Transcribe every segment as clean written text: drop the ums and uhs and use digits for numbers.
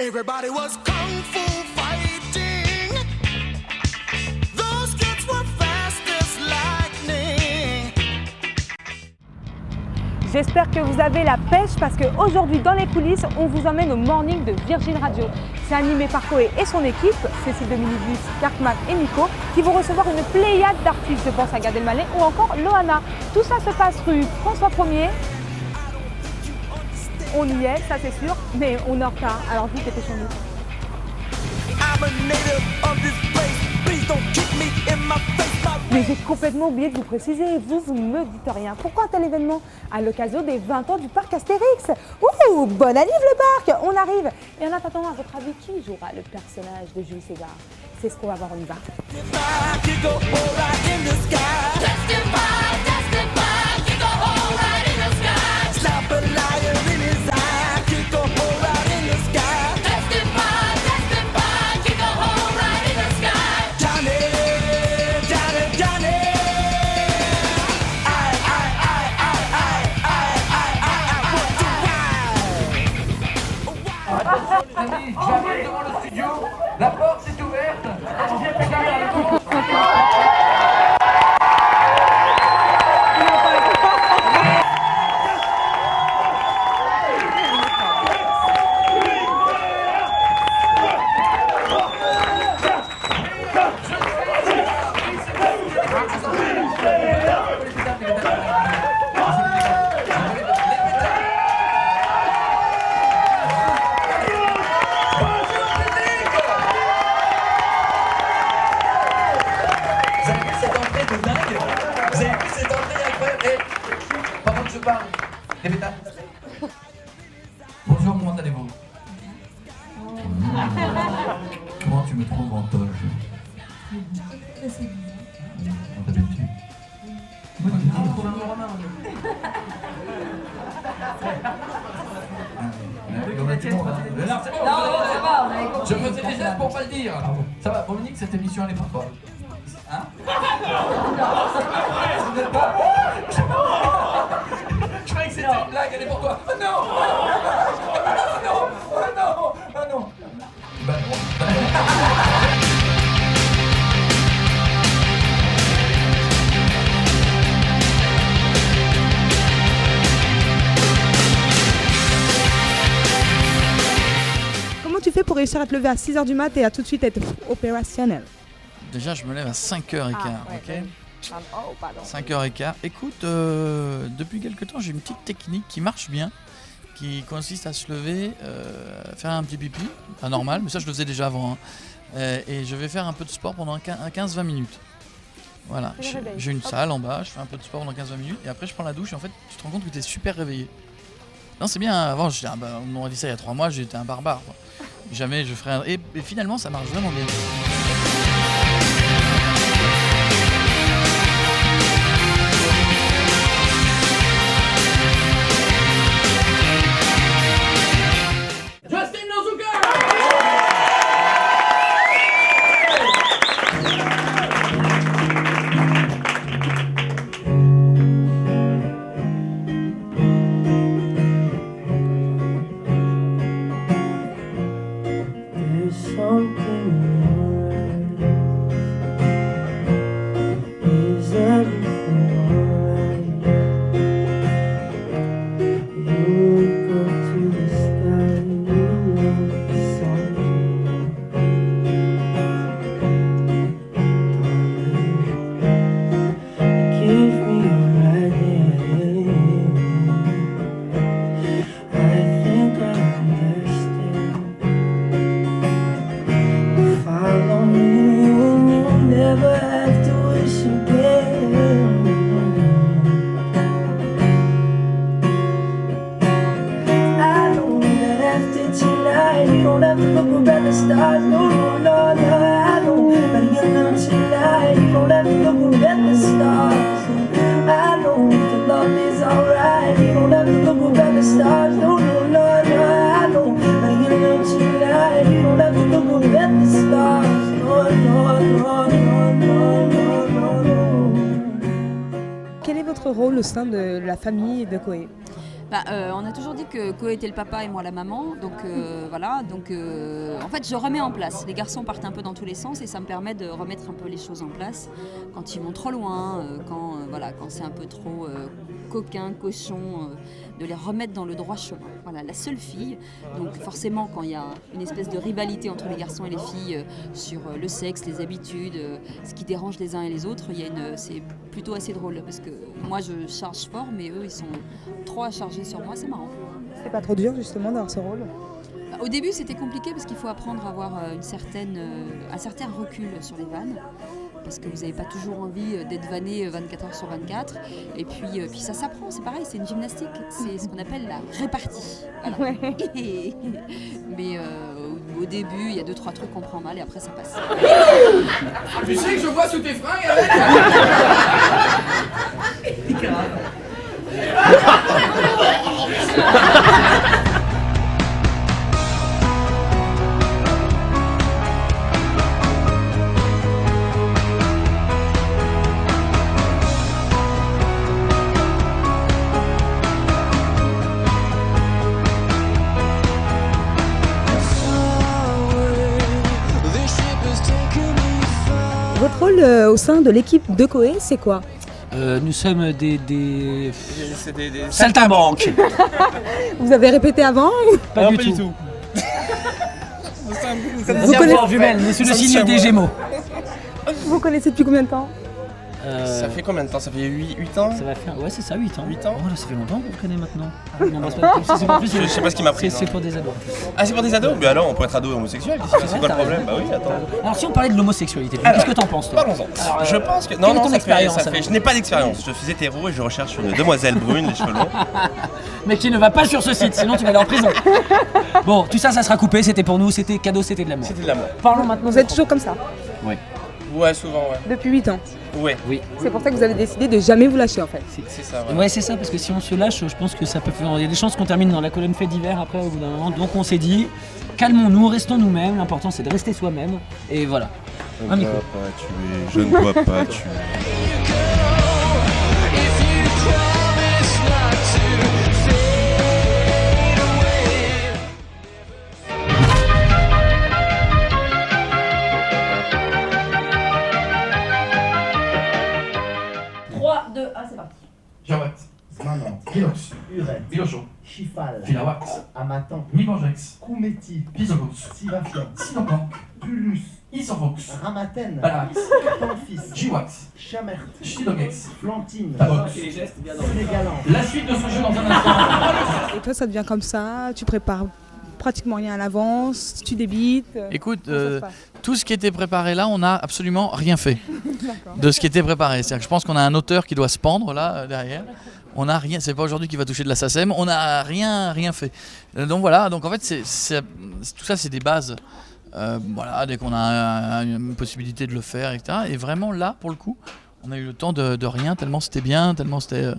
Everybody was kung fu fighting. Those kids were fast as lightning. J'espère que vous avez la pêche parce qu'aujourd'hui dans les coulisses, on vous emmène au morning de Virgin Radio. C'est animé par Koé et son équipe, Cécile Dominibus, Cartman et Nico, qui vont recevoir une pléiade d'artistes. Je pense à Gad Elmaleh ou encore Loana. Tout ça se passe rue François 1er. On y est, ça c'est sûr, mais on est en retard, alors vite dépêchons-nous. Mais j'ai complètement oublié de vous préciser, vous ne me dites rien. Pourquoi un tel événement à l'occasion des 20 ans du parc Astérix? Ouh, bonne anniv le parc, on arrive. Et en attendant, à votre avis, qui jouera le personnage de Jules César? C'est ce qu'on va voir, on y va. J'arrive devant le studio, la porte est ouverte. Bonjour, comment allez-vous? Comment tu me trouves en toge? On t'habitue? Je faisais des gestes pour pas le dire. Ça va, Dominique, cette émission elle est pour toi. Hein? Je croyais que c'était une blague, elle est pour toi. Oh non! Oh non! Oh non! Oh non! Ben non. Comment tu fais pour réussir à te lever à 6h du mat et à tout de suite être opérationnel? Déjà, je me lève à 5h15, ok? 5h15. Écoute, depuis quelque temps, j'ai une petite technique qui marche bien, qui consiste à se lever, faire un petit pipi, pas normal, mais ça je le faisais déjà avant. Hein. Et je vais faire un peu de sport pendant 15-20 minutes. Voilà, j'ai une salle en bas, je fais un peu de sport pendant 15-20 minutes, et après je prends la douche, et en fait, tu te rends compte que tu es super réveillé. Non, c'est bien, avant, on m'aurait dit ça il y a 3 mois, j'étais un barbare. Quoi. Jamais je ferais un... Et finalement, ça marche vraiment bien. Quel est votre rôle au sein de la famille de Koé? On a toujours dit que Koé était le papa et moi la maman, donc voilà. Donc en fait, je remets en place. Les garçons partent un peu dans tous les sens et ça me permet de remettre un peu les choses en place quand ils vont trop loin, quand c'est un peu trop coquin, cochon, de les remettre dans le droit chemin. Voilà, la seule fille. Donc forcément, quand il y a une espèce de rivalité entre les garçons et les filles sur le sexe, les habitudes, ce qui dérange les uns et les autres, c'est plutôt assez drôle parce que moi je charge fort, mais eux ils sont trop à charger sur moi, c'est marrant. C'est pas trop dur justement d'avoir ce rôle? Au début c'était compliqué parce qu'il faut apprendre à avoir un certain recul sur les vannes. Parce que vous n'avez pas toujours envie d'être vanné 24 heures sur 24. Et puis ça s'apprend, c'est pareil, c'est une gymnastique. C'est ce qu'on appelle la répartie. Voilà. Ouais. Mais au début, il y a 2-3 trucs qu'on prend mal et après ça passe. Tu sais que je vois sous tes fringues avec Votre rôle au sein de l'équipe de Koé, c'est quoi? Nous sommes des saltimbanques. Vous avez répété avant? Pas du tout. Vous connaissez jumelles, mais sous le signe des Gémeaux. Vous connaissez depuis combien de temps? Ça fait combien de temps? Ça fait 8 ans? Ça va faire, ouais, c'est ça, 8 ans. 8 ans. Oh là, ça fait longtemps qu'on le connaît maintenant. Non, bah, c'est pas plus, je sais pas ce qui m'a pris. C'est pour des ados. Ah, c'est pour des ados? Mais alors, on peut être ado et homosexuel. C'est quoi le problème? Bah oui, attends. Alors, si on parlait de l'homosexualité, qu'est-ce que t'en penses, toi? Parlons-en. Je pense que. Non, ça fait. Je n'ai pas d'expérience. Je suis hétéro et je recherche une demoiselle brune, les cheveux longs. Mais qui ne va pas sur ce site, sinon tu vas aller en prison. Bon, tout ça, ça sera coupé. C'était pour nous, c'était cadeau, c'était de l'amour. C'était de l'amour. Parlons maintenant. Vous êtes toujours comme ça? Oui. Ouais, souvent, ouais. Depuis 8 ans? Ouais. Oui. C'est pour ça que vous avez décidé de jamais vous lâcher en fait? C'est ça, ouais. Ouais, c'est ça, parce que si on se lâche, je pense que ça peut faire. Il y a des chances qu'on termine dans la colonne fait divers après au bout d'un moment. Donc on s'est dit, calmons-nous, restons nous-mêmes. L'important c'est de rester soi-même. Et voilà. Je ne dois pas tuer. Je ne dois pas tuer. 3, 2, 1, c'est parti. Jawat, Manan, Gilox, Uret, Bilocho, Chifal, Filawat, Amatan, Mibanjex, Koumeti, Pisogox, Sivafian, Sinopank, Pulus, Isovox, Ramaten, Balax, Tanfis, Jiwat, Chamert, Chidogex, Flantine, Tabox. Sénégalant. La suite de ce jeu dans un instant. Et toi, ça devient comme ça? Tu prépares pratiquement rien à l'avance? Tu débites? Écoute, tout ce qui était préparé là, on n'a absolument rien fait de ce qui était préparé. C'est-à-dire que je pense qu'on a un auteur qui doit se pendre là derrière. On n'a rien, c'est pas aujourd'hui qu'il va toucher de la SACEM. On n'a rien fait. Donc voilà. Donc en fait, tout ça, c'est des bases. Voilà, dès qu'on a une possibilité de le faire, etc. Et vraiment là, pour le coup, on a eu le temps de rien, tellement c'était bien, tellement c'était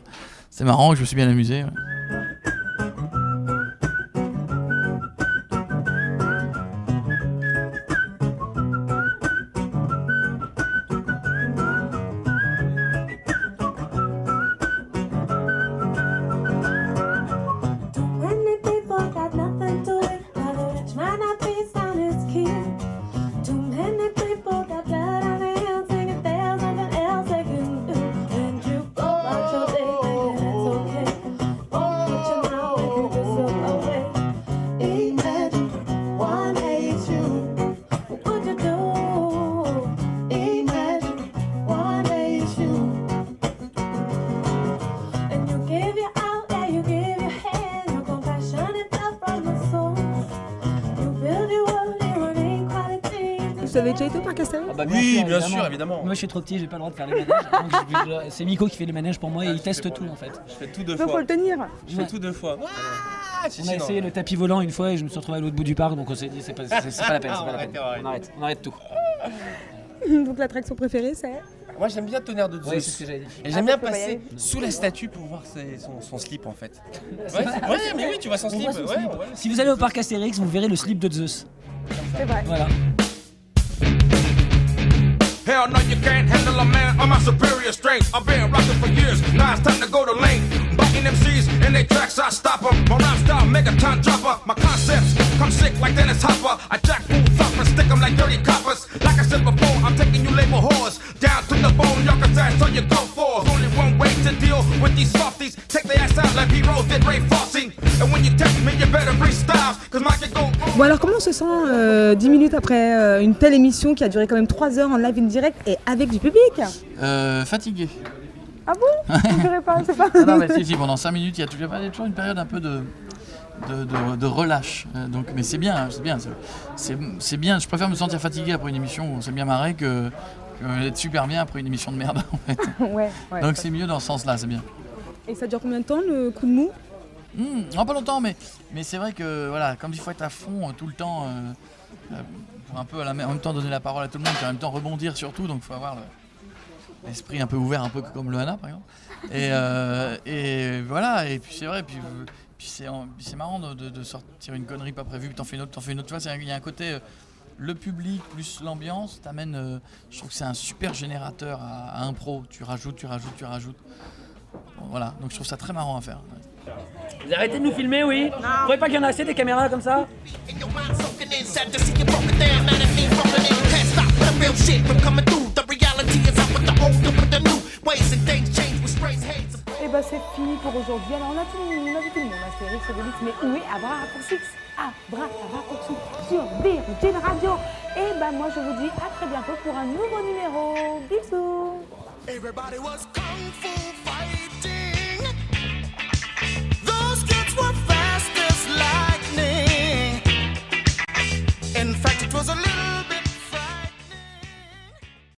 marrant, que je me suis bien amusé. Ouais. Vous avez déjà été au parc Astérix? Oui, bien sûr, évidemment. Moi je suis trop petit, j'ai pas le droit de faire les manèges. C'est Miko qui fait les manèges pour moi et il teste tout en fait. Je fais tout 2 fois. fois. Faut le tenir. Je fais tout 2 fois. On a essayé le tapis volant une fois et je me suis retrouvé à l'autre bout du parc, donc on s'est dit c'est pas la peine. On arrête tout. Donc l'attraction préférée c'est? Moi j'aime bien Tonnerre de Zeus. Oui, c'est ce que j'avais dit. Et j'aime bien passer sous la statue pour voir son slip en fait. Ouais, mais oui, tu vois son slip. Si vous allez au parc Astérix, vous verrez le slip de Zeus. C'est vrai. Voilà. Hell no, you can't handle a man of my superior strength. I've been rocking for years, now it's time to go to lane. Fighting MCs in their tracks, I stop them. My rhyme style, megaton dropper. My concepts come sick like Dennis Hopper. I jack fools up and stick them like dirty coppers. Like I said before, I'm taking you label whores. Down to the bone, y'all can stand, so you go for. There's only one way to deal with these softies. Take their ass out like heroes did Ray Fosse. And when you text me, you better freestyle, cause mine can go. Bon alors comment on se sent 10 minutes après une telle émission qui a duré quand même 3 heures en live in direct et avec du public? Fatigué. Ah bon? Je dirais pas, c'est pas. Non mais si, pendant 5 minutes, il y a toujours une période un peu de relâche. Donc, mais c'est bien, c'est bien. Je préfère me sentir fatigué après une émission où on s'est bien marré que d'être super bien après une émission de merde en fait. Ouais, donc c'est mieux dans ce sens-là, c'est bien. Et ça dure combien de temps le coup de mou? Non, pas longtemps, mais c'est vrai que voilà, comme il faut être à fond tout le temps pour un peu en même temps donner la parole à tout le monde, et en même temps rebondir surtout, donc il faut avoir l'esprit un peu ouvert, un peu comme le Hana par exemple. Et voilà, et puis c'est vrai, puis c'est marrant de sortir une connerie pas prévue, puis t'en fais une autre, tu vois, il y a un côté, le public plus l'ambiance t'amène, je trouve que c'est un super générateur à impro, tu rajoutes. Voilà, donc je trouve ça très marrant à faire. Vous arrêtez de nous filmer, oui? Vous croyez pas qu'il y en a assez des caméras comme ça? Et bah c'est fini pour aujourd'hui. Alors on a vu tout le monde, Astérix, Obélix, mais où est Abra Raccourci sur Virgin Radio? Et bah moi je vous dis à très bientôt pour un nouveau numéro. Bisous. Everybody was kung fu fighting.